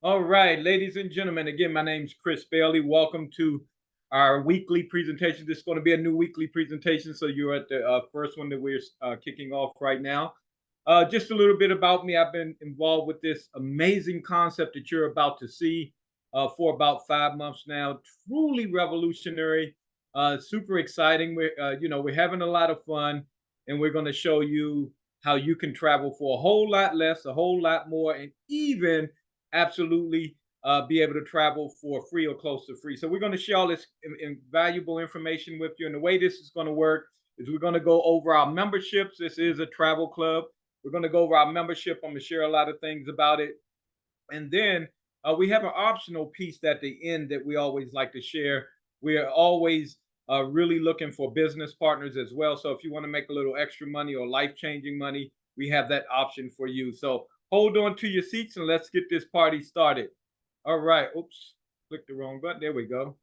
All right, ladies and gentlemen, again, my name's Chris Bailey. Welcome to our weekly presentation. This is going to be a new weekly presentation, so you're at the first one that we're kicking off right now. Just a little bit about me. I've been involved with this amazing concept that you're about to see for about 5 months now. Truly revolutionary, super exciting. We're having a lot of fun, and we're going to show you how you can travel for a whole lot less, a whole lot more, and even absolutely be able to travel for free or close to free. So we're going to share all this invaluable information with you. And the way this is going to work is we're going to go over our memberships. This is a travel club. We're going to go over our membership. I'm going to share a lot of things about it. And then we have an optional piece at the end that we always like to share. We are always really looking for business partners as well. So if you want to make a little extra money or life-changing money, we have that option for you. So hold on to your seats and let's get this party started. All right. Oops, clicked the wrong button. There we go.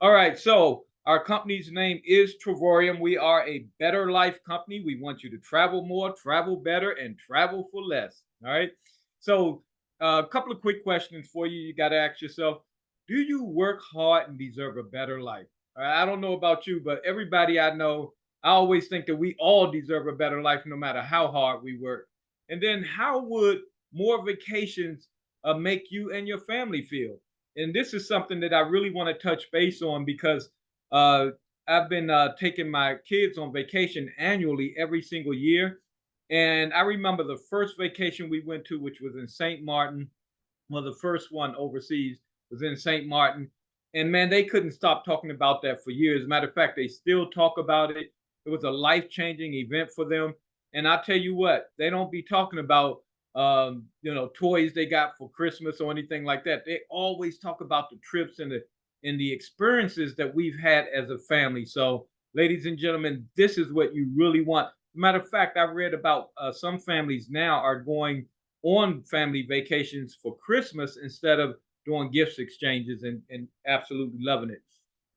All right. So our company's name is Travorium. We are a better life company. We want you to travel more, travel better, and travel for less. All right. So a couple of quick questions for you. You got to ask yourself, do you work hard and deserve a better life? All right, I don't know about you, but everybody I know, I always think that we all deserve a better life no matter how hard we work. And then how would more vacations make you and your family feel? And this is something that I really want to touch base on because uh, I've been taking my kids on vacation annually every single year. And I remember the first vacation we went to, which was in St. Martin. Well, the first one overseas was in St. Martin. And man, they couldn't stop talking about that for years. Matter of fact, they still talk about it. It was a life changing event for them. And I tell you what, they don't be talking about toys they got for Christmas or anything like that. They always talk about the trips and the experiences that we've had as a family. So, ladies and gentlemen, this is what you really want. Matter of fact, I've read about some families now are going on family vacations for Christmas instead of doing gifts exchanges and absolutely loving it.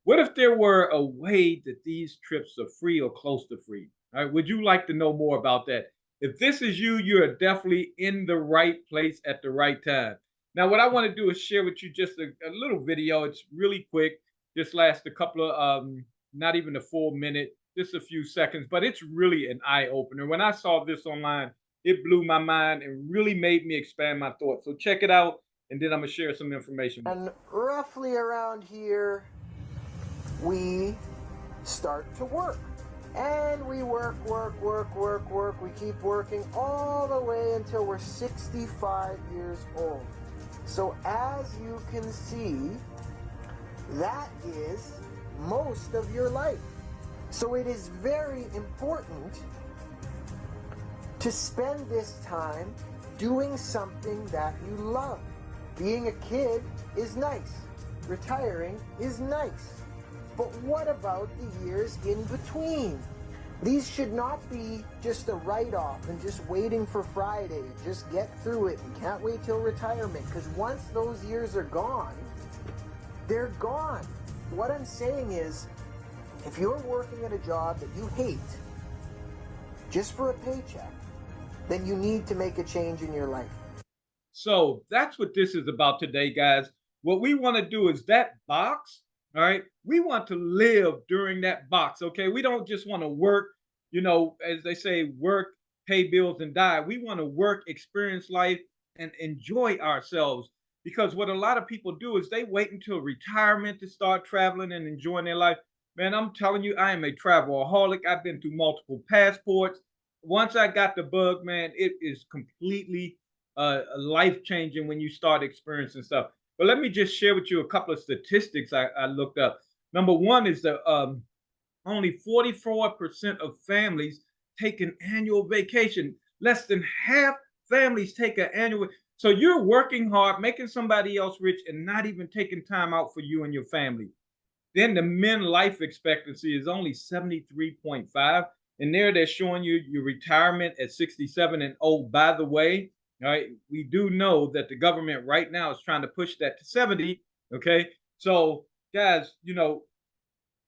What if there were a way that these trips are free or close to free? All right, would you like to know more about that? If this is you, you're definitely in the right place at the right time. Now, what I want to do is share with you just a little video. It's really quick, just lasts a couple of, not even a full minute, just a few seconds, but it's really an eye opener. When I saw this online, it blew my mind and really made me expand my thoughts. So check it out, and then I'm gonna share some information with And roughly around here, we start to work. And we work. We keep working all the way until we're 65 years old. So as you can see, that is most of your life. So it is very important to spend this time doing something that you love. Being a kid is nice. Retiring is nice. But what about the years in between? These should not be just a write-off and just waiting for Friday. Just get through it and can't wait till retirement. Because once those years are gone, they're gone. What I'm saying is, if you're working at a job that you hate just for a paycheck, then you need to make a change in your life. So that's what this is about today, guys. What we want to do is that box, all right? We want to live during that box, okay? We don't just want to work, as they say, work, pay bills, and die. We want to work, experience life, and enjoy ourselves. Because what a lot of people do is they wait until retirement to start traveling and enjoying their life. Man, I'm telling you, I am a travelaholic. I've been through multiple passports. Once I got the bug, man, it is completely life changing when you start experiencing stuff. But let me just share with you a couple of statistics I looked up. Number one is that only 44% of families take an annual vacation. Less than half families take an annual. So you're working hard, making somebody else rich, and not even taking time out for you and your family. Then the men life expectancy is only 73.5. And there they're showing you your retirement at 67. And oh, by the way, all right, we do know that the government right now is trying to push that to 70. Okay. So, guys,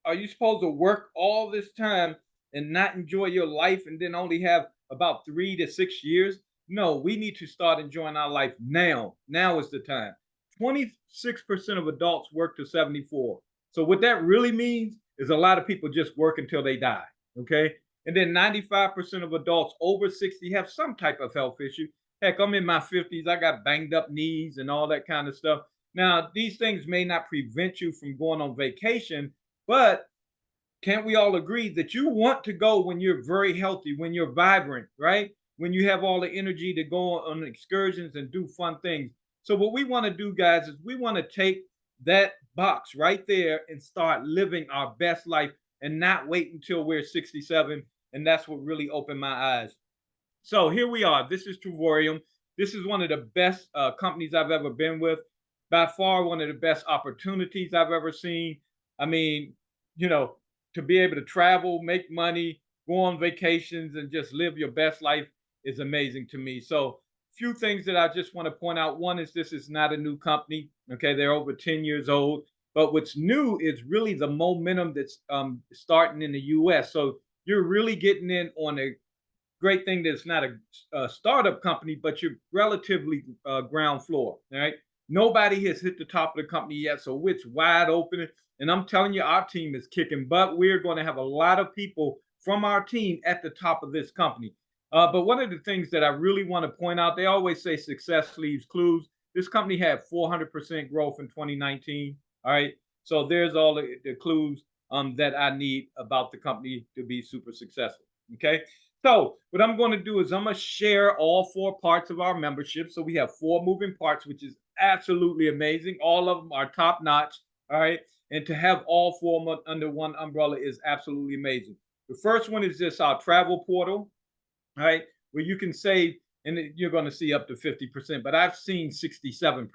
are you supposed to work all this time and not enjoy your life and then only have about 3 to 6 years? No, we need to start enjoying our life now. Now is the time. 26% of adults work to 74. So what that really means is a lot of people just work until they die. Okay. And then 95% of adults over 60 have some type of health issue. Heck, I'm in my 50s. I got banged up knees and all that kind of stuff. Now, these things may not prevent you from going on vacation, but can't we all agree that you want to go when you're very healthy, when you're vibrant, right? When you have all the energy to go on excursions and do fun things. So, what we want to do, guys, is we want to take that box right there and start living our best life and not wait until we're 67. And that's what really opened my eyes. So here we are. This is Truvorium. This is one of the best companies I've ever been with. By far, one of the best opportunities I've ever seen. I mean, you know, to be able to travel, make money, go on vacations, and just live your best life is amazing to me. So, few things that I just want to point out. One is this is not a new company. Okay, they're over 10 years old. But what's new is really the momentum that's starting in the U.S. So you're really getting in on a great thing that it's not a startup company, but you're relatively ground floor. All right. Nobody has hit the top of the company yet. So it's wide open. And I'm telling you, our team is kicking butt. We're going to have a lot of people from our team at the top of this company. But one of the things that I really want to point out, they always say success leaves clues. This company had 400% growth in 2019. All right. So there's all the clues that I need about the company to be super successful. Okay. So what I'm going to do is I'm going to share all four parts of our membership. So we have four moving parts, which is absolutely amazing. All of them are top notch. All right. And to have all four under one umbrella is absolutely amazing. The first one is this our travel portal. All right, where you can save, and you're going to see up to 50%, but I've seen 67%.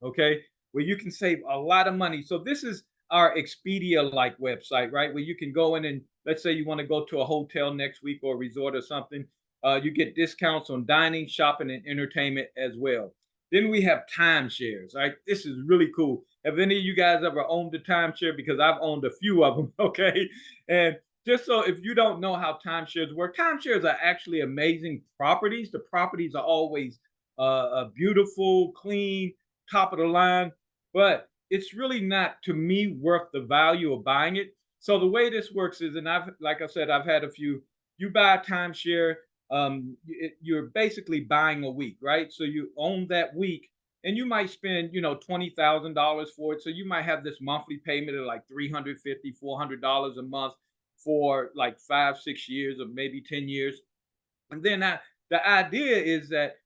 Okay, where you can save a lot of money. So this is our Expedia like website, right? Where you can go in and let's say you want to go to a hotel next week or a resort or something. You get discounts on dining, shopping, and entertainment as well. Then we have timeshares, right? This is really cool. Have any of you guys ever owned a timeshare? Because I've owned a few of them, okay? And just so if you don't know how timeshares work, timeshares are actually amazing properties. The properties are always beautiful, clean, top of the line, but it's really not to me worth the value of buying it. So the way this works is, and I've like I said, I've had a few. You buy a timeshare, you're basically buying a week, right? So you own that week, and you might spend $20,000 for it. So you might have this monthly payment of like $350, $400 a month for like 5, 6 years or maybe 10 years. And then the idea is that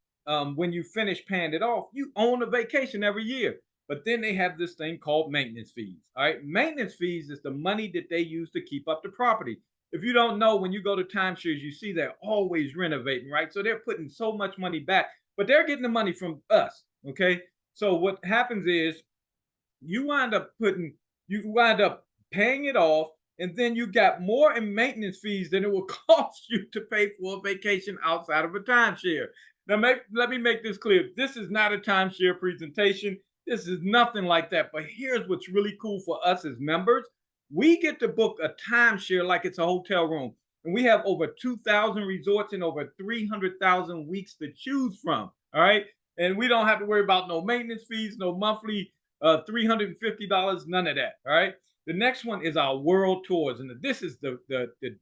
when you finish paying it off, you own a vacation every year. But then they have this thing called maintenance fees. All right. Maintenance fees is the money that they use to keep up the property. If you don't know, when you go to timeshares, you see they're always renovating, right? So they're putting so much money back, but they're getting the money from us. Okay. So what happens is you wind up paying it off, and then you got more in maintenance fees than it will cost you to pay for a vacation outside of a timeshare. Now, let me make this clear. This is not a timeshare presentation. This is nothing like that. But here's what's really cool for us as members. We get to book a timeshare like it's a hotel room. And we have over 2,000 resorts and over 300,000 weeks to choose from. All right. And we don't have to worry about no maintenance fees, no monthly $350, none of that. All right. The next one is our world tours, and this is the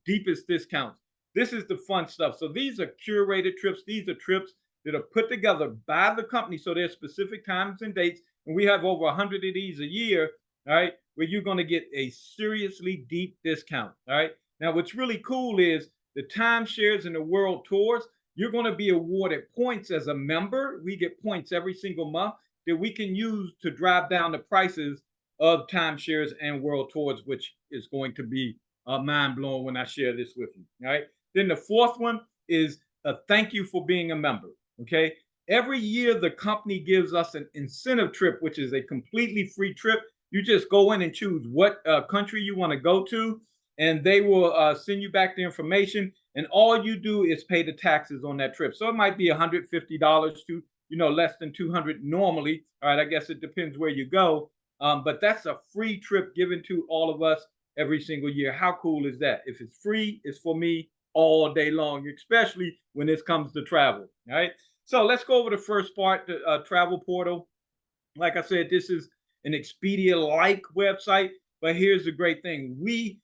deepest discounts. This is the fun stuff. So these are curated trips. These are trips that are put together by the company. So there's specific times and dates, and we have over 100 of these a year. All right, where you're going to get a seriously deep discount. All right. Now, what's really cool is the timeshares and the world tours. You're going to be awarded points as a member. We get points every single month that we can use to drive down the prices of timeshares and world tours, which is going to be mind blowing when I share this with you. All right. Then the fourth one is a thank you for being a member. Okay. Every year, the company gives us an incentive trip, which is a completely free trip. You just go in and choose what country you want to go to, and they will send you back the information. And all you do is pay the taxes on that trip. So it might be $150 to less than 200 normally. All right, I guess it depends where you go. But that's a free trip given to all of us every single year. How cool is that? If it's free, it's for me all day long, especially when it comes to travel. All right. So let's go over the first part, the travel portal. Like I said, this is an Expedia-like website, but here's the great thing. We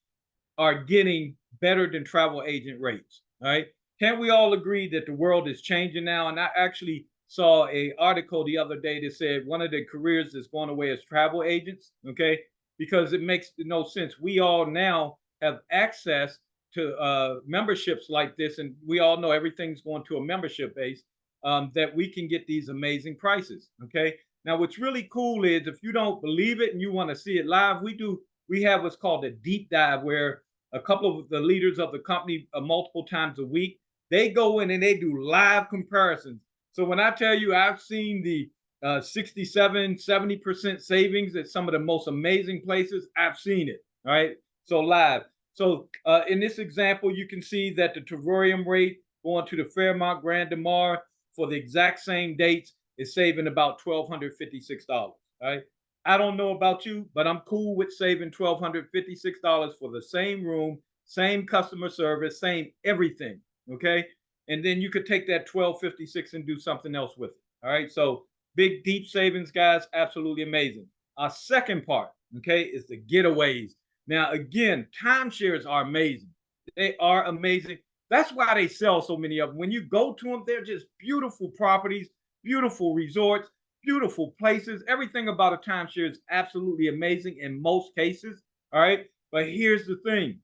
are getting better than travel agent rates. All right. Can't we all agree that the world is changing now? And I actually saw a article the other day that said one of the careers that's going away is travel agents. Okay. Because it makes no sense. We all now have access to memberships like this, and we all know everything's going to a membership base, that we can get these amazing prices. Okay. Now, what's really cool is if you don't believe it and you want to see it live, we have what's called a deep dive where a couple of the leaders of the company multiple times a week, they go in and they do live comparisons. So when I tell you I've seen the 67, 70% savings at some of the most amazing places, I've seen it. All right. So live. So in this example, you can see that the terrarium rate going to the Fairmont Grand Demar for the exact same dates is saving about $1,256. Right. I don't know about you, but I'm cool with saving $1,256 for the same room, same customer service, same everything. Okay. And then you could take that 1256 and do something else with it. All right. So big, deep savings, guys. Absolutely amazing. Our second part, okay, is the getaways. Now, again, timeshares are amazing. They are amazing. That's why they sell so many of them. When you go to them, they're just beautiful properties, beautiful resorts, beautiful places. Everything about a timeshare is absolutely amazing in most cases. All right. But here's the thing,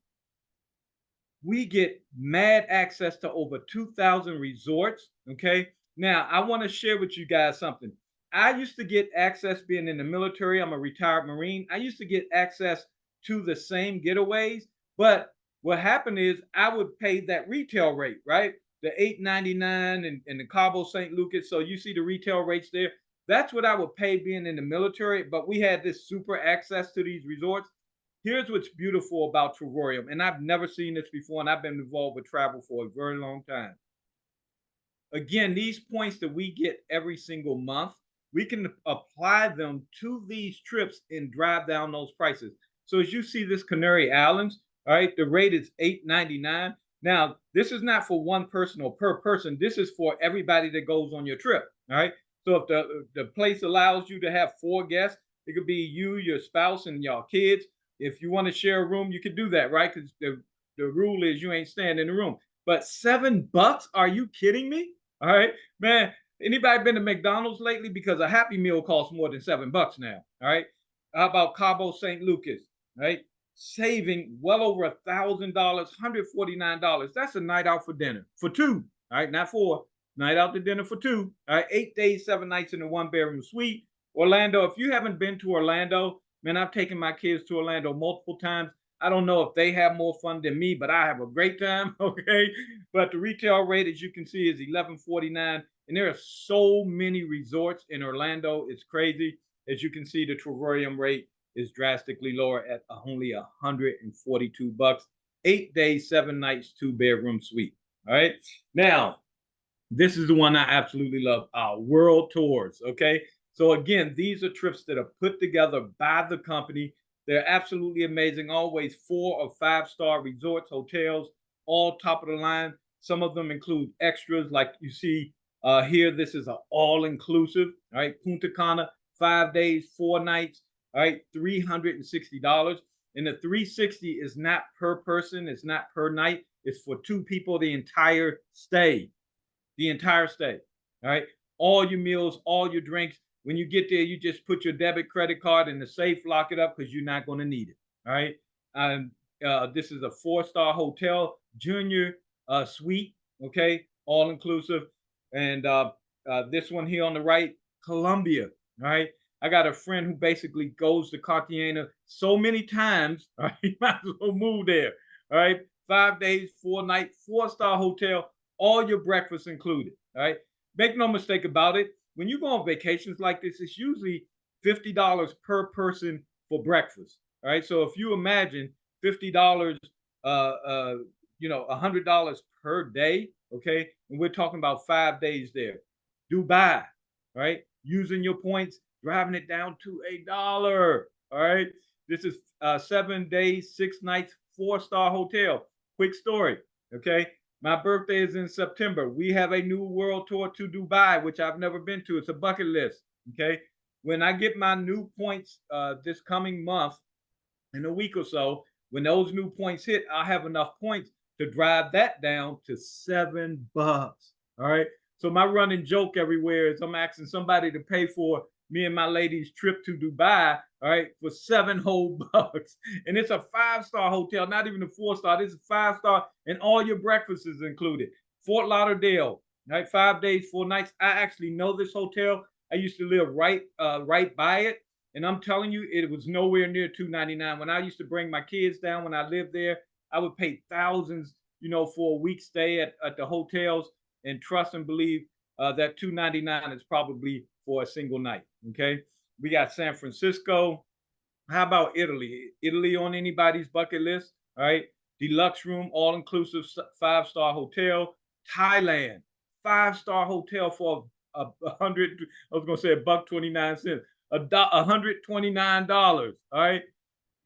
we get mad access to over 2,000 resorts. Okay. Now, I want to share with you guys something. I used to get access being in the military. I'm a retired Marine. I used to get access to the same getaways. But what happened is I would pay that retail rate, right? The $8.99 and the Cabo St. Lucas. So you see the retail rates there. That's what I would pay being in the military. But we had this super access to these resorts. Here's what's beautiful about terrarium, and I've never seen this before, and I've been involved with travel for a very long time. Again, these points that we get every single month, we can apply them to these trips and drive down those prices. So as you see this Canary Islands, all right, the rate is $8.99. Now, this is not for one person or per person. This is for everybody that goes on your trip. All right. So if the place allows you to have 4 guests, it could be you, your spouse, and your kids. If you want to share a room, you can do that, right? Because the rule is you ain't staying in the room. But $7? Are you kidding me? All right, man. Anybody been to McDonald's lately? Because a Happy Meal costs more than $7 now. All right. How about Cabo St. Lucas? Right, saving well over $1,000, $149. That's a night out for dinner for two. All right, not four. Night out to dinner for two. All right, 8 days, 7 nights in a one-bedroom suite. Orlando. If you haven't been to Orlando, man, I've taken my kids to Orlando multiple times. I don't know if they have more fun than me, but I have a great time. Okay. But the retail rate, as you can see, is $11.49. And there are so many resorts in Orlando. It's crazy. As you can see, the terrarium rate is drastically lower at only $142. 8 days, 7 nights, two-bedroom suite. All right. Now, this is the one I absolutely love, our world tours. Okay. So again, these are trips that are put together by the company. They're absolutely amazing. Always 4 or 5 star resorts, hotels, all top of the line. Some of them include extras, like you see here. This is an all-inclusive. All right, Punta Cana, 5 days, 4 nights. All right, $360. And the 360 is not per person. It's not per night. It's for 2 people the entire stay. The entire stay. All right, all your meals, all your drinks. When you get there, you just put your debit credit card in the safe, lock it up because you're not going to need it. All right. This is a 4 star hotel, junior suite. Okay. All inclusive. And this one here on the right, Colombia. All right. I got a friend who basically goes to Cartagena so many times. All right. He might as well move there. All right. 5 days, 4 nights, 4 star hotel, all your breakfast included. All right. Make no mistake about it. When you go on vacations like this, it's usually $50 per person for breakfast. All right. So if you imagine $50, $100 per day. Okay. And we're talking about 5 days there. Dubai, right? Using your points, driving it down to $1. All right. This is 7 days, 6 nights, 4 star hotel. Quick story. Okay. My birthday is in September. We have a new world tour to Dubai, which I've never been to. It's a bucket list. Okay. when I get my new points this coming month, in a week or so, when those new points hit, I'll have enough points to drive that down to $7. All right. So my running joke everywhere is I'm asking somebody to pay for me and my lady's trip to Dubai, all right, for 7 whole bucks. And it's a 5-star hotel, not even a 4-star. This is 5-star, and all your breakfast is included. Fort Lauderdale, right? 5 days, 4 nights. I actually know this hotel. I used to live right by it. And I'm telling you, it was nowhere near $299. When I used to bring my kids down when I lived there, I would pay thousands, for a week stay at the hotels. And trust and believe that $299 is probably for a single night. Okay. We got San Francisco. How about Italy? Italy on anybody's bucket list? All right. Deluxe room, all inclusive 5-star hotel. Thailand, 5-star hotel for a hundred. I was gonna say $1.29. $129. All right,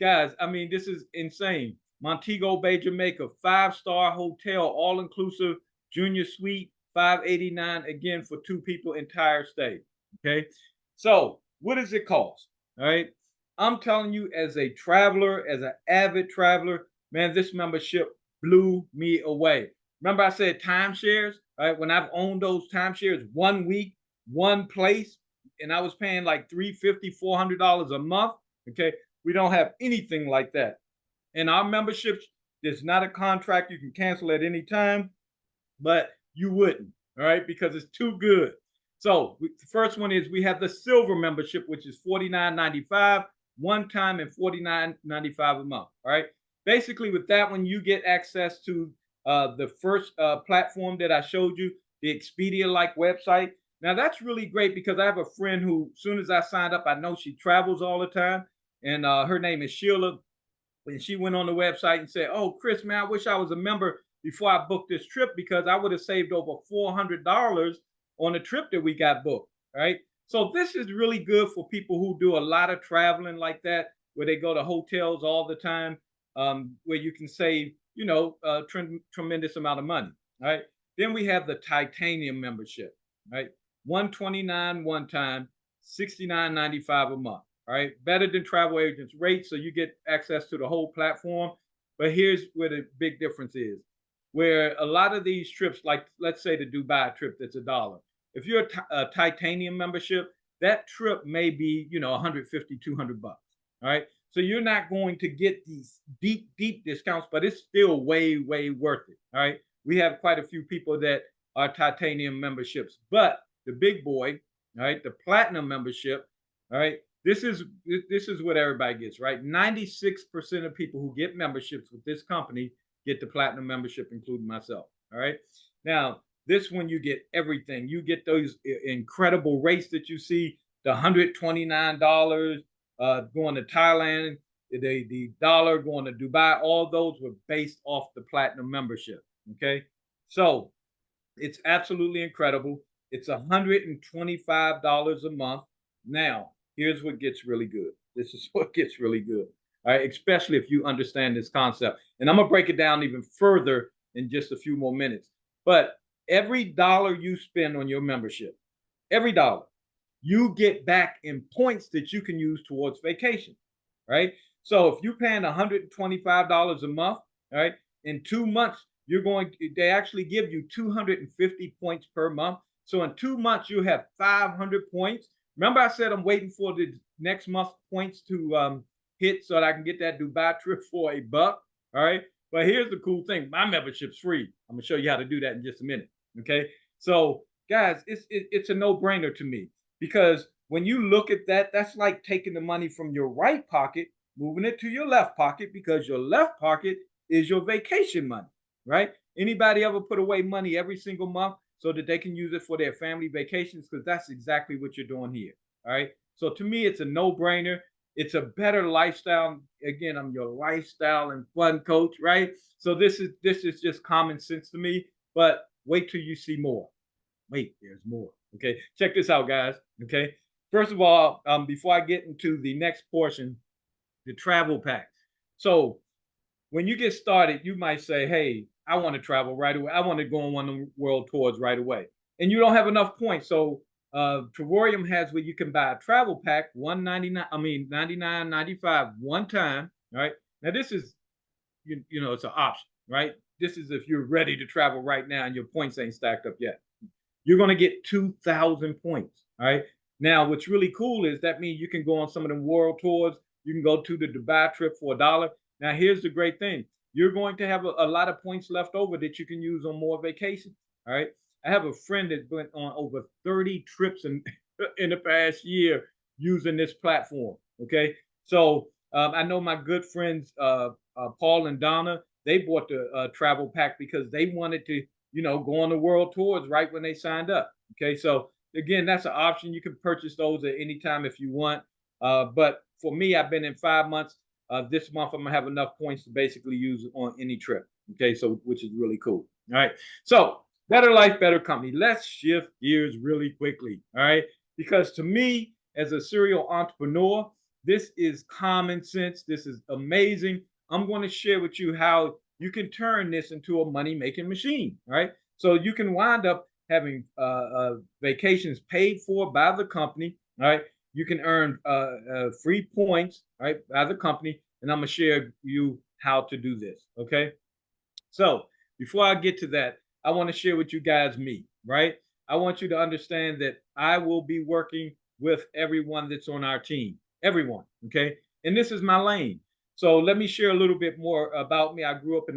guys. I mean, this is insane. Montego Bay, Jamaica, 5-star hotel, all inclusive, junior suite, 589 again for 2 people, entire stay. Okay, so what does it cost? All right, I'm telling you, as a traveler, as an avid traveler, man, this membership blew me away. Remember, I said timeshares, right? When I've owned those timeshares, 1 week, one place, and I was paying like $350, $400 a month. Okay, we don't have anything like that. And our memberships, there's not a contract you can cancel at any time, but you wouldn't, all right, because it's too good. So the first one is we have the silver membership, which is $49.95 one time and $49.95 a month. All right. Basically, with that one, you get access to the first platform that I showed you, the Expedia-like website. Now that's really great because I have a friend who, as soon as I signed up, I know she travels all the time, and her name is Sheila, and she went on the website and said, "Oh, Chris, man, I wish I was a member before I booked this trip because I would have saved over $400 on the trip that we got booked." Right. So this is really good for people who do a lot of traveling like that, where they go to hotels all the time, where you can save, a tremendous amount of money. Right. Then we have the titanium membership. Right. 129 one time, 69.95 a month. All right, better than travel agents rates, so you get access to the whole platform. But here's where the big difference is: where a lot of these trips, like let's say the Dubai trip, that's $1. If you're a titanium membership, that trip may be 150, 200 bucks. All right, so you're not going to get these deep discounts, but it's still way worth it. All right, we have quite a few people that are titanium memberships, but the big boy, all right, the platinum membership, all right, this is what everybody gets, right? 96% of people who get memberships with this company get the platinum membership, including myself. All right. Now, this one you get everything. You get those incredible rates that you see, the $129 going to Thailand, the dollar going to Dubai. All those were based off the platinum membership. Okay. So it's absolutely incredible. It's $125 a month. Now, here's what gets really good. This is what gets really good. All right, especially if you understand this concept. And I'm gonna break it down even further in just a few more minutes. But every dollar you spend on your membership, every dollar, you get back in points that you can use towards vacation. Right? So if you're paying $125 a month, all right, in 2 months, they actually give you 250 points per month. So in 2 months, you have 500 points. Remember, I said I'm waiting for the next month points to hit so that I can get that Dubai trip for $1. All right. But here's the cool thing: my membership's free. I'm gonna show you how to do that in just a minute. Okay. So, guys, it's a no-brainer to me because when you look at that, that's like taking the money from your right pocket, moving it to your left pocket, because your left pocket is your vacation money, right? Anybody ever put away money every single month so that they can use it for their family vacations? Because that's exactly what you're doing here. All right. So to me, it's a no-brainer. It's a better lifestyle. Again, I'm your lifestyle and fun coach, right? So this is just common sense to me. But wait till you see more. Wait, there's more. Okay, check this out, guys. Okay, first of all, before I get into the next portion, the travel pack. So when you get started, you might say, "Hey, I want to travel right away. I want to go on one of the world tours right away," and you don't have enough points. So Travorium has where you can buy a travel pack, 199, I mean 99.95 one time. Right now, this is it's an option, right? This is if you're ready to travel right now and your points ain't stacked up yet. You're going to get 2,000 points. All right. Now, what's really cool is that means you can go on some of the world tours. You can go to the Dubai trip for $1. Now, here's the great thing. You're going to have a lot of points left over that you can use on more vacations. All right. I have a friend that went on over 30 trips in, in the past year using this platform. Okay. So I know my good friends, Paul and Donna, they bought the travel pack because they wanted to go on the world tours right when they signed up. Okay, so again, that's an option. You can purchase those at any time if you want. But for me, I've been in 5 months. This month, I'm gonna have enough points to basically use on any trip. Okay, so which is really cool. All right, so better life, better company. Let's shift gears really quickly. All right, because to me, as a serial entrepreneur, this is common sense. This is amazing. I'm going to share with you how you can turn this into a money making machine, right? So you can wind up having vacations paid for by the company, right? You can earn free points, right, by the company, and I'm gonna share you how to do this. Okay, so before I get to that, I want to share with you guys me, right? I want you to understand that I will be working with everyone that's on our team, everyone, okay? And this is my lane. So let me share a little bit more about me. I grew up in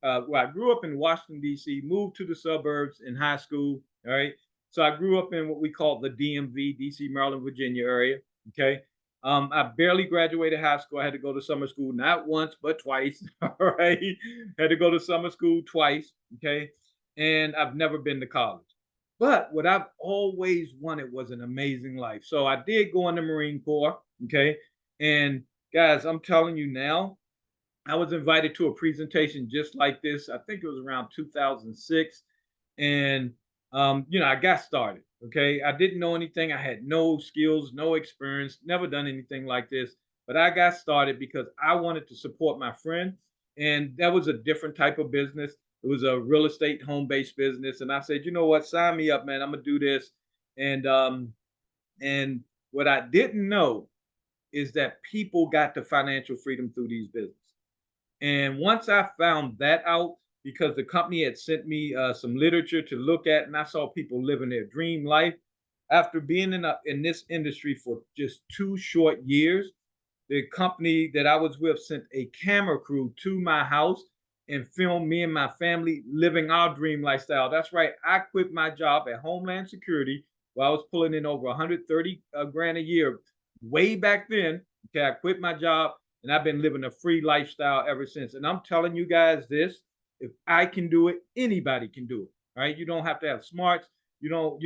I grew up in Washington D.C., moved to the suburbs in high school. All right, so I grew up in what we call the DMV, D.C., Maryland, Virginia area. Okay, I barely graduated high school. I had to go to summer school not once but twice. All right, had to go to summer school twice. Okay, and I've never been to college. But what I've always wanted was an amazing life. So I did go in the Marine Corps. Okay, and guys, I'm telling you now, I was invited to a presentation just like this. I think it was around 2006. And, I got started. Okay. I didn't know anything. I had no skills, no experience, never done anything like this. But I got started because I wanted to support my friend. And that was a different type of business. It was a real estate home based business. And I said, you know what? Sign me up, man. I'm going to do this. And what I didn't know is that people got to financial freedom through these businesses. And once I found that out, because the company had sent me some literature to look at, and I saw people living their dream life. After being in this industry for just 2 short years, the company that I was with sent a camera crew to my house and filmed me and my family living our dream lifestyle. That's right. I quit my job at Homeland Security while I was pulling in over 130 grand a year way back then. Okay, I quit my job and I've been living a free lifestyle ever since. And I'm telling you guys this, if I can do it, anybody can do it. Right? You don't have to have smarts. You don't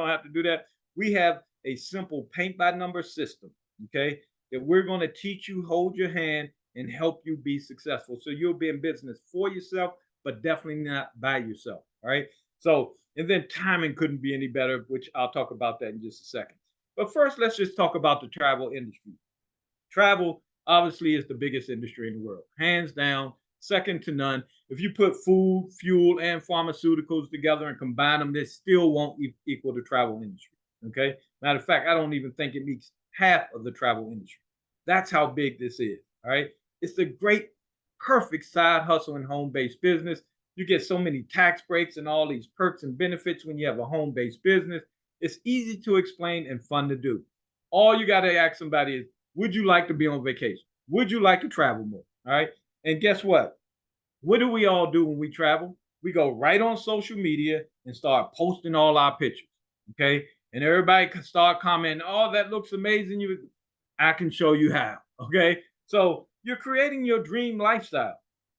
have to do that. We have a simple paint by number system, okay, that we're going to teach you, hold your hand, and help you be successful. So you'll be in business for yourself, but definitely not by yourself. All right. So, and then timing couldn't be any better, which I'll talk about that in just a second. But first, let's just talk about the travel industry. Travel obviously is the biggest industry in the world, hands down, second to none. If you put food, fuel, and pharmaceuticals together and combine them, this still won't equal the travel industry. Okay. Matter of fact, I don't even think it meets half of the travel industry. That's how big this is. All right. It's the great, perfect side hustle and home based business. You get so many tax breaks and all these perks and benefits when you have a home based business. It's easy to explain and fun to do. All you got to ask somebody is, would you like to be on vacation? Would you like to travel more? All right. And guess what? What do we all do when we travel? We go right on social media and start posting all our pictures. Okay. And everybody can start commenting, oh, that looks amazing. I can show you how. Okay. So you're creating your dream lifestyle.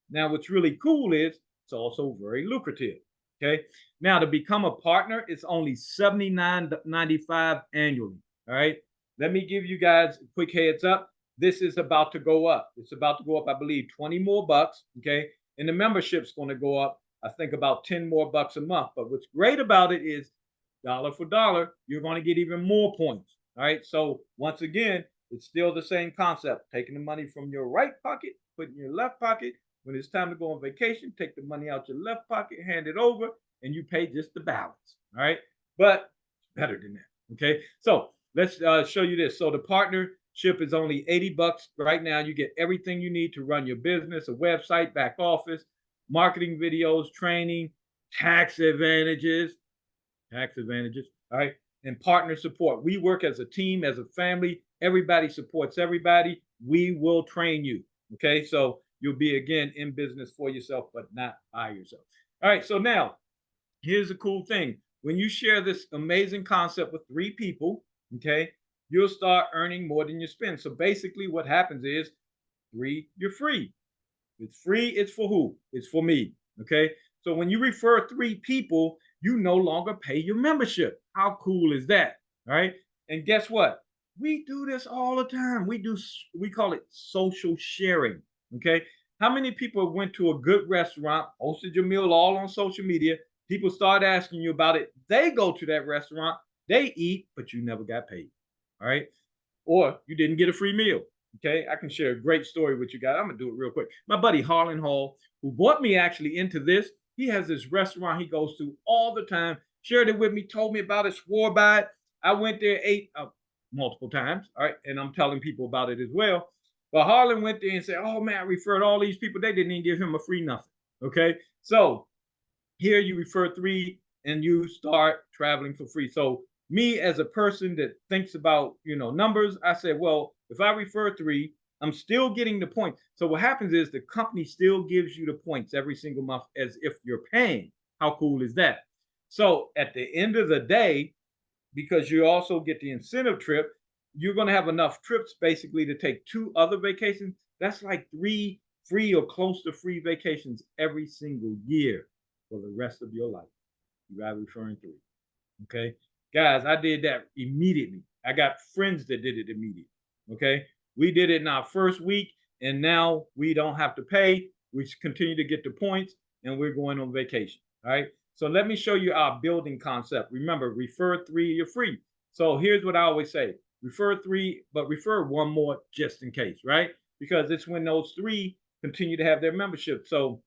Now, what's really cool is it's also very lucrative. Okay. Now, to become a partner, it's only $79.95 annually. All right. Let me give you guys a quick heads up. This is about to go up. It's about to go up, I believe, 20 more bucks. Okay. And the membership's going to go up, I think, about 10 more bucks a month. But what's great about it is dollar for dollar, you're going to get even more points. All right. So once again, it's still the same concept. Taking the money from your right pocket, putting in your left pocket. When it's time to go on vacation, take the money out your left pocket, hand it over, and you pay just the balance. All right. But better than that. Okay, so let's show you this. So the partnership is only $80 right now. You get everything you need to run your business, a website, back office, marketing videos, training, tax advantages, tax advantages. All right, and partner support. We work as a team, as a family. Everybody supports everybody. We will train you. Okay, so you'll be again in business for yourself, but not by yourself. All right, so now here's a cool thing. When you share this amazing concept with 3 people, okay, you'll start earning more than you spend. So basically, what happens is 3, you're free. It's free. It's for who? It's for me. Okay. So when you refer 3 people, you no longer pay your membership. How cool is that? All right. And guess what? We do this all the time. We call it social sharing. Okay. How many people went to a good restaurant, posted your meal all on social media? People start asking you about it. They go to that restaurant, they eat, but you never got paid. All right. Or you didn't get a free meal. Okay, I can share a great story with you guys. I'm gonna do it real quick. My buddy Harlan Hall, who brought me actually into this, he has this restaurant he goes to all the time. Shared it with me, told me about it, swore by it. I went there, ate multiple times. All right, and I'm telling people about it as well. But Harlan went there and said, "Oh man, I referred all these people. They didn't even give him a free nothing." Okay, so here you refer 3 and you start traveling for free. So me as a person that thinks about, numbers, I said, well, if I refer 3, I'm still getting the points. So what happens is the company still gives you the points every single month as if you're paying. How cool is that? So at the end of the day, because you also get the incentive trip, you're going to have enough trips basically to take 2 other vacations. That's like 3 free or close to free vacations every single year for the rest of your life. You are referring 3. Okay. Guys, I did that immediately. I got friends that did it immediately. Okay. We did it in our first week, and now we don't have to pay. We continue to get the points, and we're going on vacation. All right. So let me show you our building concept. Remember, refer 3, you're free. So here's what I always say: refer 3, but refer 1 more just in case, right? Because it's when those 3 continue to have their membership. So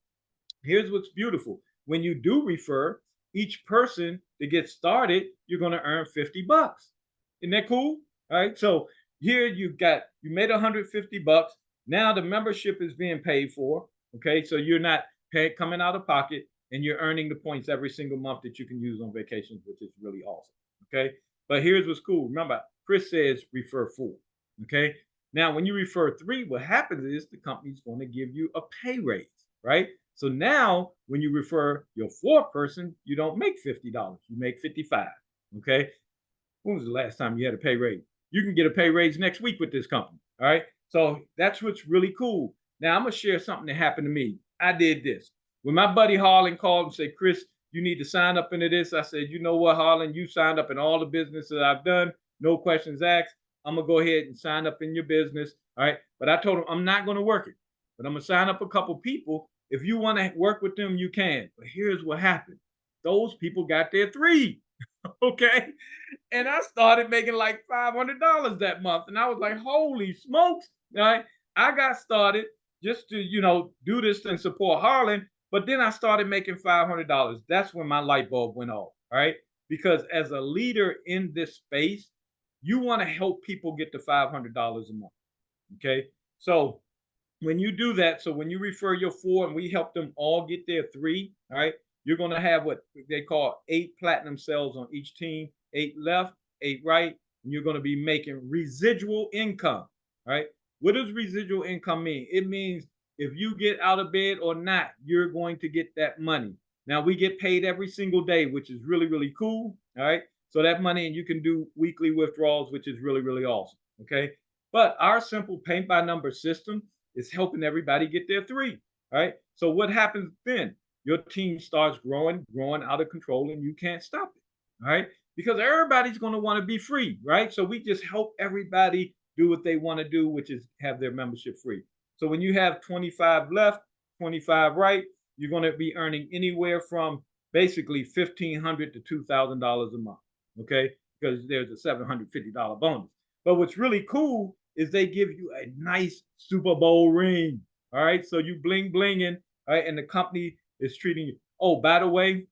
here's what's beautiful. When you do refer, each person that gets started, you're going to earn $50. Isn't that cool? All right. So here you made $150. Now the membership is being paid for. Okay. So you're not coming out of pocket, and you're earning the points every single month that you can use on vacations, which is really awesome. Okay. But here's what's cool. Remember, Chris says refer 4. Okay. Now, when you refer 3, what happens is the company's going to give you a pay raise, right? So now when you refer your 4th person, you don't make $50, you make 55. Okay. When was the last time you had a pay raise? You can get a pay raise next week with this company. All right. So that's what's really cool. Now I'm gonna share something that happened to me. I did this. When my buddy Harlan called and said, Chris, you need to sign up into this. I said, you know what, Harlan, you signed up in all the business that I've done, no questions asked. I'm gonna go ahead and sign up in your business. All right. But I told him I'm not gonna work it, but I'm gonna sign up a couple people. If you want to work with them, you can. But here's what happened. Those people got their 3. Okay. And I started making like $500 that month. And I was like, holy smokes. All right. I got started just to, do this and support Harlan. But then I started making $500. That's when my light bulb went off. All right. Because as a leader in this space, you want to help people get to $500 a month. Okay. So when you do that, so when you refer your 4 and we help them all get their 3, all right, you're going to have what they call 8 platinum cells on each team, 8 left, 8 right, and you're going to be making residual income. All right. What does residual income mean? It means if you get out of bed or not, you're going to get that money. Now we get paid every single day, which is really, really cool. All right. So that money, and you can do weekly withdrawals, which is really, really awesome. Okay. But our simple paint by number system is helping everybody get their 3. All right. So what happens then? Your team starts growing out of control, and you can't stop it. All right. Because everybody's going to want to be free. Right. So we just help everybody do what they want to do, which is have their membership free. So when you have 25 left, 25 right, you're going to be earning anywhere from basically $1,500 to $2,000 a month. Okay. Because there's a $750 bonus. But what's really cool is they give you a nice Super Bowl ring. All right. So you bling blinging. All right. And the company is treating you. Oh, by the way,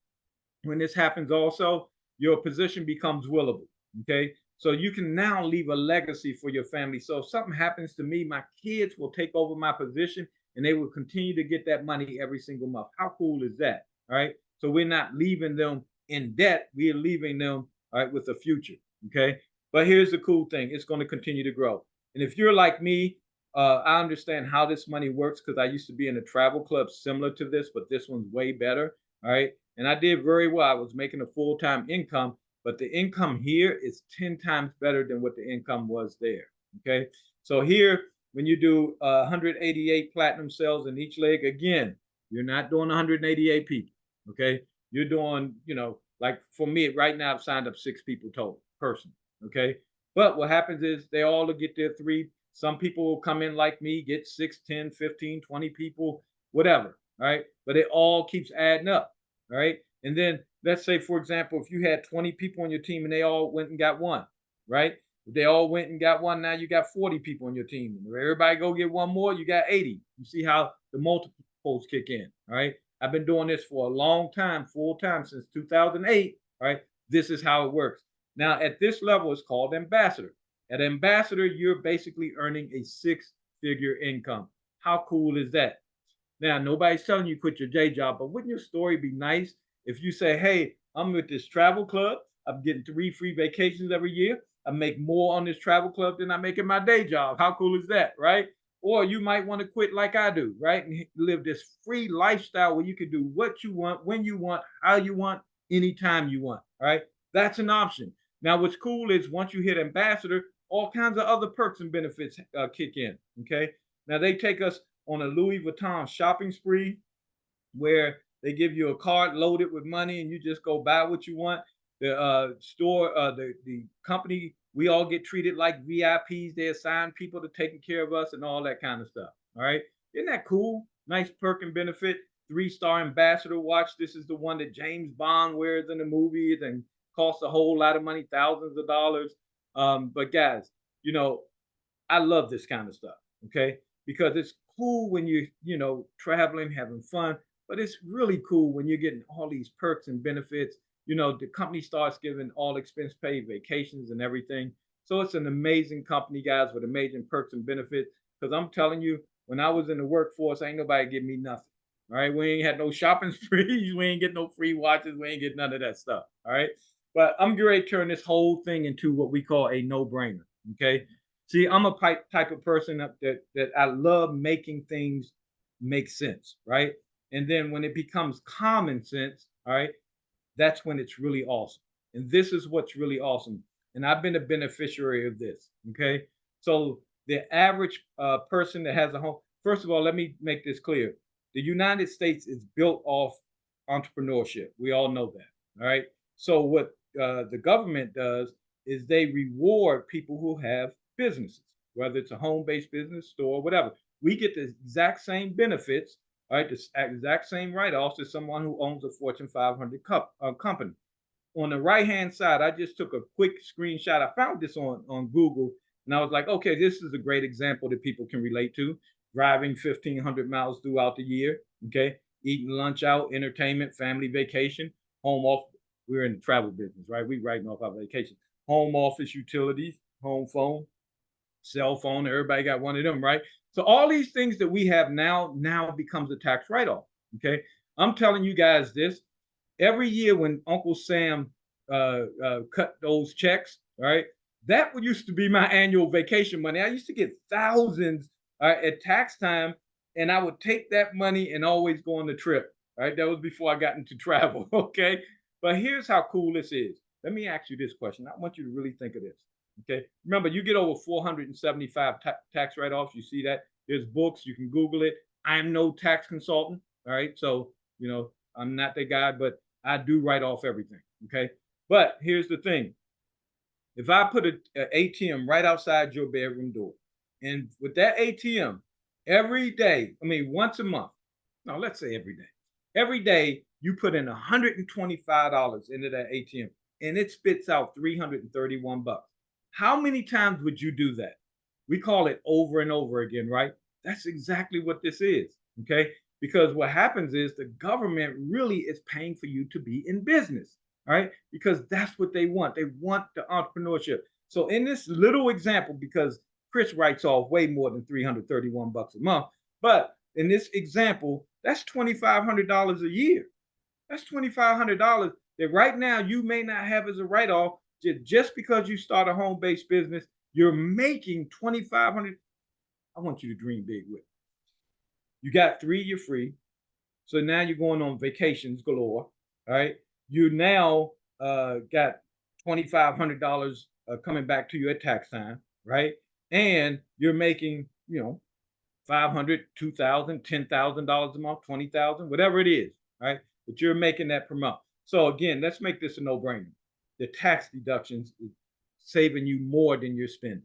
when this happens also, your position becomes willable. Okay. So you can now leave a legacy for your family. So if something happens to me, my kids will take over my position and they will continue to get that money every single month. How cool is that? All right. So we're not leaving them in debt. We're leaving them, all right, with a future. Okay. But here's the cool thing, it's going to continue to grow. And if you're like me, I understand how this money works because I used to be in a travel club similar to this, but this one's way better. All right. And I did very well. I was making a full time income, but the income here is 10 times better than what the income was there. Okay. So here, when you do 188 platinum cells in each leg, again, you're not doing 188 people. Okay. You're doing, like for me right now, I've signed up 6 people total person. Okay. But what happens is they all get their 3. Some people will come in like me, get 6, 10, 15, 20 people, whatever. Right. But it all keeps adding up. Right. And then let's say, for example, if you had 20 people on your team and they all went and got one, right? If they all went and got one, now you got 40 people on your team. And if everybody go get one more, you got 80. You see how the multiples kick in, all right? I've been doing this for a long time, full time, since 2008, all right? This is how it works. Now, at this level, it's called ambassador. At ambassador, you're basically earning a 6-figure income. How cool is that? Now, nobody's telling you quit your day job, but wouldn't your story be nice if you say, hey, I'm with this travel club, I'm getting 3 free vacations every year, I make more on this travel club than I make in my day job. How cool is that, right? Or you might want to quit like I do, right? And live this free lifestyle where you can do what you want, when you want, how you want, anytime you want, right? That's an option. Now, what's cool is once you hit ambassador, all kinds of other perks and benefits kick in, okay? Now, they take us on a Louis Vuitton shopping spree where they give you a cart loaded with money and you just go buy what you want. The store, the company, we all get treated like VIPs. They assign people to taking care of us and all that kind of stuff. All right. Isn't that cool? Nice perk and benefit. 3-star ambassador watch. This is the one that James Bond wears in the movies and costs a whole lot of money, thousands of dollars. But guys, I love this kind of stuff. Okay. Because it's cool when you're traveling, having fun, but it's really cool when you're getting all these perks and benefits. The company starts giving all expense paid vacations and everything. So it's an amazing company, guys, with amazing perks and benefits. Because I'm telling you, when I was in the workforce, ain't nobody give me nothing. All right. We ain't had no shopping sprees. We ain't get no free watches. We ain't get none of that stuff. All right. But I'm going to turn this whole thing into what we call a no brainer. Okay. See, I'm a type of person that I love making things make sense, right? And then when it becomes common sense, all right, that's when it's really awesome. And this is what's really awesome. And I've been a beneficiary of this, okay? So the average person that has a home, first of all, let me make this clear. The United States is built off entrepreneurship. We all know that, all right? So what the government does is they reward people who have businesses, whether it's a home-based business, store, whatever. We get the exact same benefits, all right, the exact same write-offs as someone who owns a Fortune 500 company. On the right-hand side, I just took a quick screenshot. I found this on Google, and I was like, okay, this is a great example that people can relate to. Driving 1,500 miles throughout the year, okay? Eating lunch out, entertainment, family vacation, home office. We're in the travel business, right? We writing off our vacation. Home office utilities, home phone, cell phone. Everybody got one of them, right? So all these things that we have now becomes a tax write-off. Okay, I'm telling you guys this. Every year when Uncle Sam cut those checks, right? That used to be my annual vacation money. I used to get thousands at tax time, and I would take that money and always go on the trip. Right, that was before I got into travel. Okay, but here's how cool this is. Let me ask you this question. I want you to really think of this. Okay. Remember, you get over 475 tax write-offs. You see that? There's books. You can Google it. I'm no tax consultant. All right. So, I'm not the guy, but I do write off everything. Okay. But here's the thing. If I put an ATM right outside your bedroom door, and with that ATM, every day, I mean, once a month, no, let's say every day you put in $125 into that ATM and it spits out 331 bucks. How many times would you do that? We call it over and over again, right? That's exactly what this is, okay? Because what happens is the government really is paying for you to be in business, All right, because that's what they want. They want the entrepreneurship. So in this little example, because Chris writes off way more than $331 a month, but in this example, that's $2,500 a year. That's $2,500 that right now you may not have as a write-off. Just because you start a home-based business, you're making $2,500. I want you to dream big with. You got 3 year free. So now you're going on vacations galore. All right. You now got $2,500 coming back to you at tax time, right? And you're making, 500, 2,000, $10,000 a month, 20,000, whatever it is, right? But you're making that per month. So again, let's make this a no-brainer. The tax deductions is saving you more than you're spending.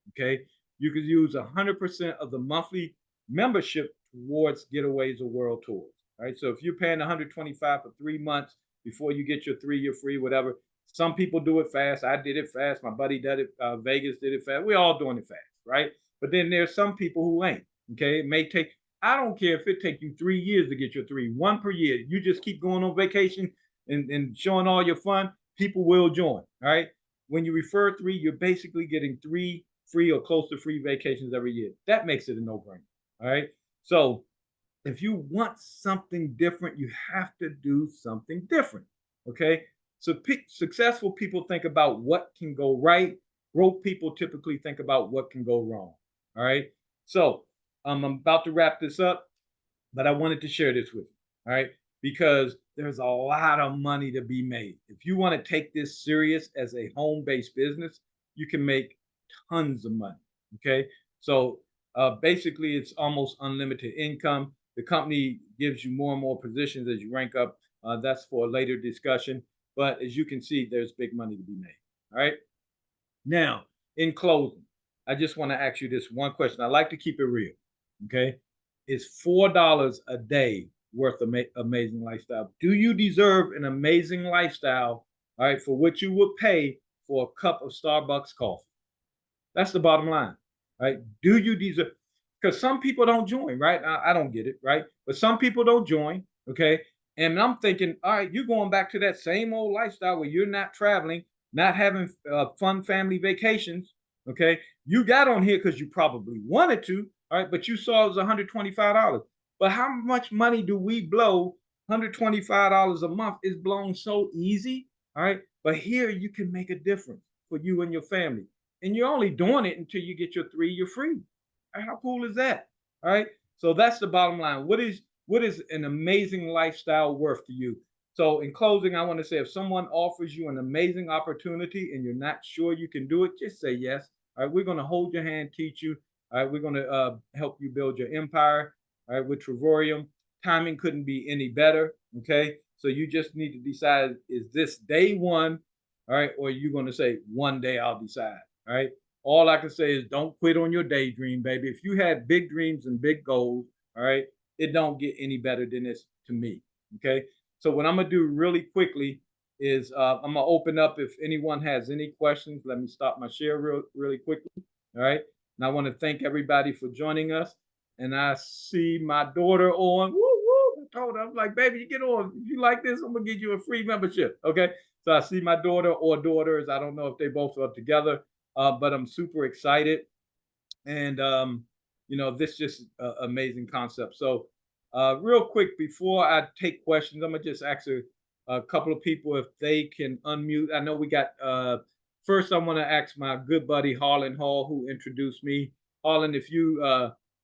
Okay, you could use 100% of the monthly membership towards getaways or world tours. Right. So if you're paying 125 for 3 months before you get your 3 year free, whatever. Some people do it fast. I did it fast. My buddy did it. Vegas did it fast. We're all doing it fast, right? But then there's some people who ain't. Okay, it may take. I don't care if it takes you 3 years to get your three, one per year. You just keep going on vacation and showing all your fun. People will join. All right. When you refer three, you're basically getting 3 free or close to free vacations every year. That makes it a no-brainer. All right. So if you want something different, you have to do something different. Okay. So successful people think about what can go right. Broke people typically think about what can go wrong. All right. So I'm about to wrap this up, but I wanted to share this with you. All right. Because there's a lot of money to be made. If you want to take this serious as a home based business, you can make tons of money. Okay. So basically, it's almost unlimited income. The company gives you more and more positions as you rank up. That's for a later discussion. But as you can see, there's big money to be made. All right. Now, in closing, I just want to ask you this one question. I like to keep it real. Okay. It's $4 a day worth of amazing lifestyle. Do you deserve an amazing lifestyle, all right, for what you would pay for a cup of Starbucks coffee? That's the bottom line, right? Do you deserve? Because some people don't join, right? I don't get it, right? But some people don't join, okay? And I'm thinking, all right, you're going back to that same old lifestyle where you're not traveling, not having fun family vacations, okay? You got on here because you probably wanted to, all right? But you saw it was $125. But how much money do we blow? $125 a month is blown so easy, all right? But here you can make a difference for you and your family. And you're only doing it until you get your 3 year free. How cool is that? All right. So that's the bottom line. What is an amazing lifestyle worth to you? So in closing, I want to say if someone offers you an amazing opportunity and you're not sure you can do it, just say yes. All right. We're going to hold your hand, teach you. All right. We're going to help you build your empire. All right. With Trevorium, timing couldn't be any better. Okay. So you just need to decide, is this day one? All right. Or are you going to say, one day I'll decide? All right. All I can say is don't quit on your daydream, baby. If you had big dreams and big goals, all right, it don't get any better than this to me. Okay. So what I'm gonna do really quickly is I'm gonna open up if anyone has any questions. Let me stop my share really quickly. All right. And I want to thank everybody for joining us. And I see my daughter on. Woo woo! I told her, I'm like, baby, you get on. If you like this, I'm gonna give you a free membership. Okay. So I see my daughter or daughters. I don't know if they both are together. But I'm super excited, and this just amazing concept. So, real quick before I take questions, I'm gonna just ask a couple of people if they can unmute. I know we got. First, I want to ask my good buddy Harlan Hall, who introduced me. Harlan, if you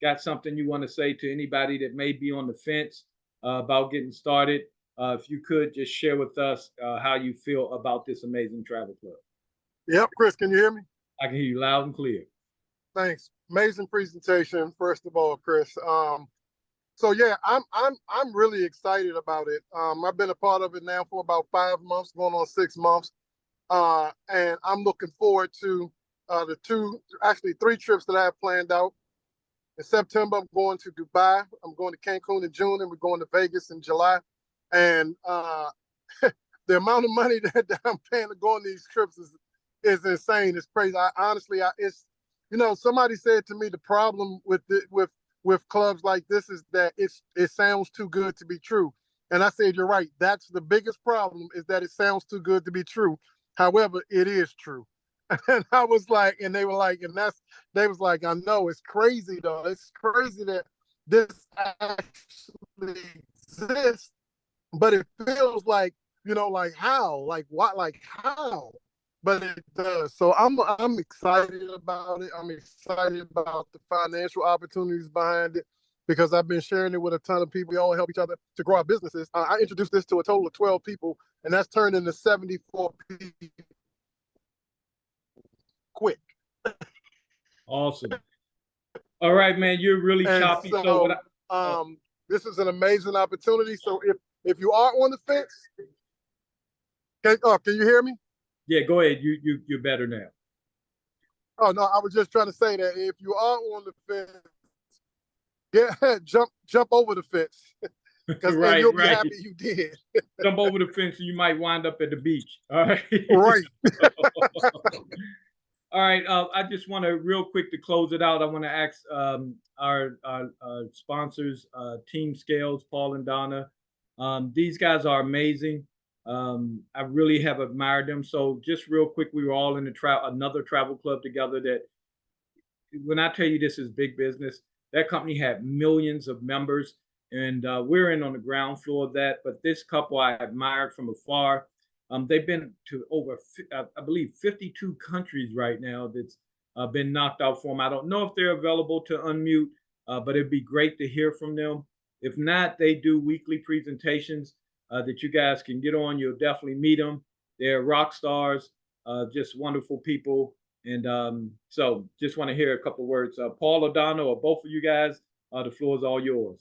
got something you want to say to anybody that may be on the fence about getting started, if you could just share with us how you feel about this amazing travel club. Yep, Chris, can you hear me? I can hear you loud and clear. Thanks. Amazing presentation, first of all, Chris. So yeah, I'm really excited about it. I've been a part of it now for about 5 months, going on 6 months. And I'm looking forward to the 3 trips that I have planned out. In September, I'm going to Dubai. I'm going to Cancun in June, and we're going to Vegas in July. And the amount of money that I'm paying to go on these trips is insane. It's crazy. Somebody said to me the problem with clubs like this is that it sounds too good to be true. And I said, you're right. That's the biggest problem, is that it sounds too good to be true. However, it is true. And I was like, and they were like, they was like, I know, it's crazy though. It's crazy that this actually exists, but it feels like, like how, like what, like how, but it does. So I'm excited about it. I'm excited about the financial opportunities behind it, because I've been sharing it with a ton of people. We all help each other to grow our businesses. I introduced this to a total of 12 people, and that's turned into 74 people quick. Awesome. All right, man. You're really And choppy. So so this is an amazing opportunity. So if you are on the fence, can you hear me? yeah, go ahead. You're better now. Oh no, I was just trying to say that if you are on the fence, yeah, jump over the fence, because Right, you'll be right. happy you did. Jump over the fence and you might wind up at the beach. All right. Right. All right. I just want to real quick to close it out. I want to ask our sponsors, Team Scales, Paul and Donna. These guys are amazing. I really have admired them. So just real quick, we were all in another travel club together. That when I tell you this is big business, that company had millions of members, and we're in on the ground floor of that. But this couple I admired from afar. They've been to over, I believe, 52 countries right now. That's been knocked out for them. I don't know if they're available to unmute, but it'd be great to hear from them. If not, they do weekly presentations that you guys can get on. You'll definitely meet them. They're rock stars, just wonderful people. And so just want to hear a couple words. Paul or Donna, or both of you guys, the floor is all yours.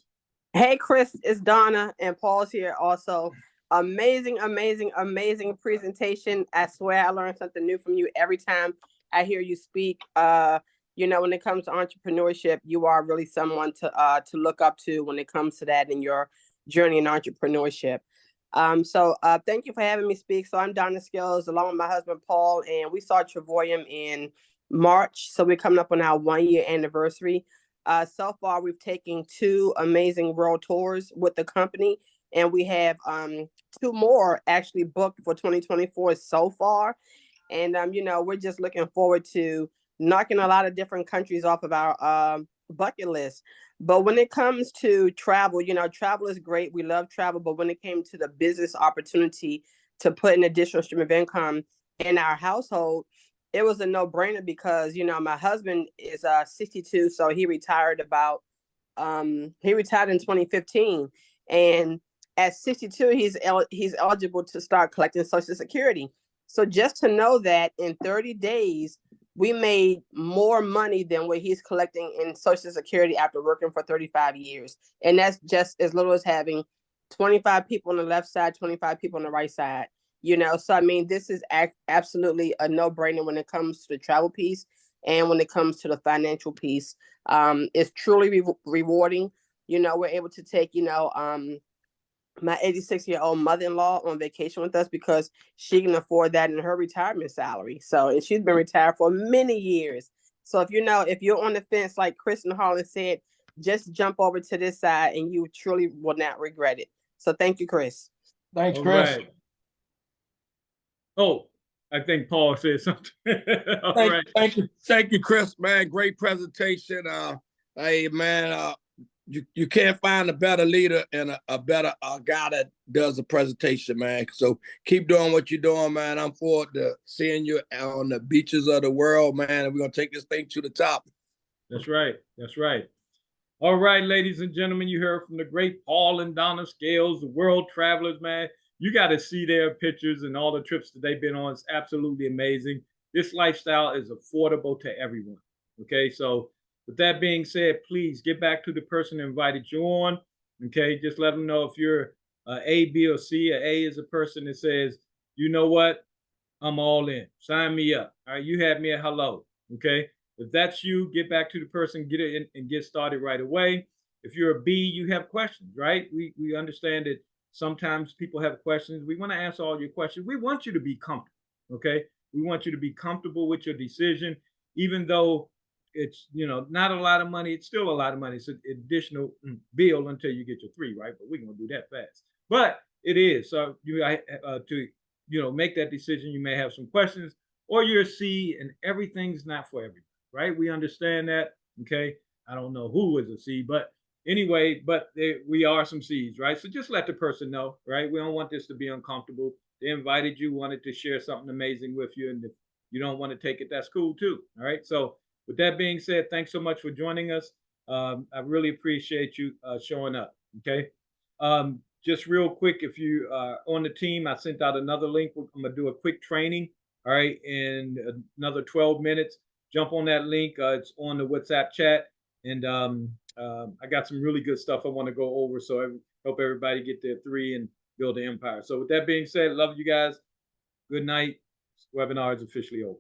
Hey, Chris, it's Donna, and Paul's here also. Amazing, amazing, amazing presentation. I swear I learn something new from you every time I hear you speak. When it comes to entrepreneurship, you are really someone to look up to when it comes to that in your journey in entrepreneurship. So thank you for having me speak. So I'm Donna Skills, along with my husband Paul, and we saw Travoyum in March. So we're coming up on our 1-year anniversary. So far, we've taken 2 amazing world tours with the company, and we have 2 more actually booked for 2024 so far. And we're just looking forward to knocking a lot of different countries off of our bucket list. But when it comes to travel, travel is great. We love travel. But when it came to the business opportunity to put an additional stream of income in our household, it was a no-brainer because, my husband is 62, so he retired in 2015. And at 62, he's eligible to start collecting Social Security. So just to know that in 30 days, we made more money than what he's collecting in Social Security after working for 35 years. And that's just as little as having 25 people on the left side, 25 people on the right side. So I mean, this is absolutely a no-brainer when it comes to the travel piece and when it comes to the financial piece. It's truly rewarding. We're able to take, my 86-year-old mother-in-law on vacation with us because she can afford that in her retirement salary. So, and she's been retired for many years. So if you're on the fence, like Chris and Harlan said, just jump over to this side and you truly will not regret it. So thank you, Chris. Thanks, All Chris. right. Oh, I think Paul said something. Thank you, Chris, man. Great presentation. Hey, man, you can't find a better leader and a better guy that does a presentation, man. So keep doing what you're doing, man. I'm forward to seeing you on the beaches of the world, man. And we're gonna take this thing to the top. That's right. That's right. All right, ladies and gentlemen, you heard from the great Paul and Donna Scales, the world travelers, man. You got to see their pictures and all the trips that they've been on. It's absolutely amazing. This lifestyle is affordable to everyone. Okay, so with that being said, please get back to the person who invited you on. Okay, just let them know if you're A, B, or C. A is a person that says, you know what, I'm all in. Sign me up. All right, you have me at hello. Okay, if that's you, get back to the person, get it in, and get started right away. If you're a B, you have questions, right? We understand that sometimes people have questions. We want to answer all your questions. We want you to be comfortable, okay? We want you to be comfortable with your decision, even though it's, not a lot of money. It's still a lot of money. It's an additional bill until you get your 3, right? But we're going to do that fast. but it is. So to make that decision, you may have some questions, or you're a C, and everything's not for everybody, right? We understand that. Okay, I don't know who is a C, but anyway, we are some C's, right? So just let the person know, right? We don't want this to be uncomfortable. They invited you, wanted to share something amazing with you, and if you don't want to take it, that's cool too. All right. So with that being said, thanks so much for joining us. I really appreciate you showing up. Okay. Just real quick, if you are on the team, I sent out another link. I'm gonna do a quick training. All right, in another 12 minutes. Jump on that link. It's on the WhatsApp chat, and I got some really good stuff I want to go over. So I hope everybody get their 3 and build an empire. So with that being said, love you guys. Good night. This webinar is officially over.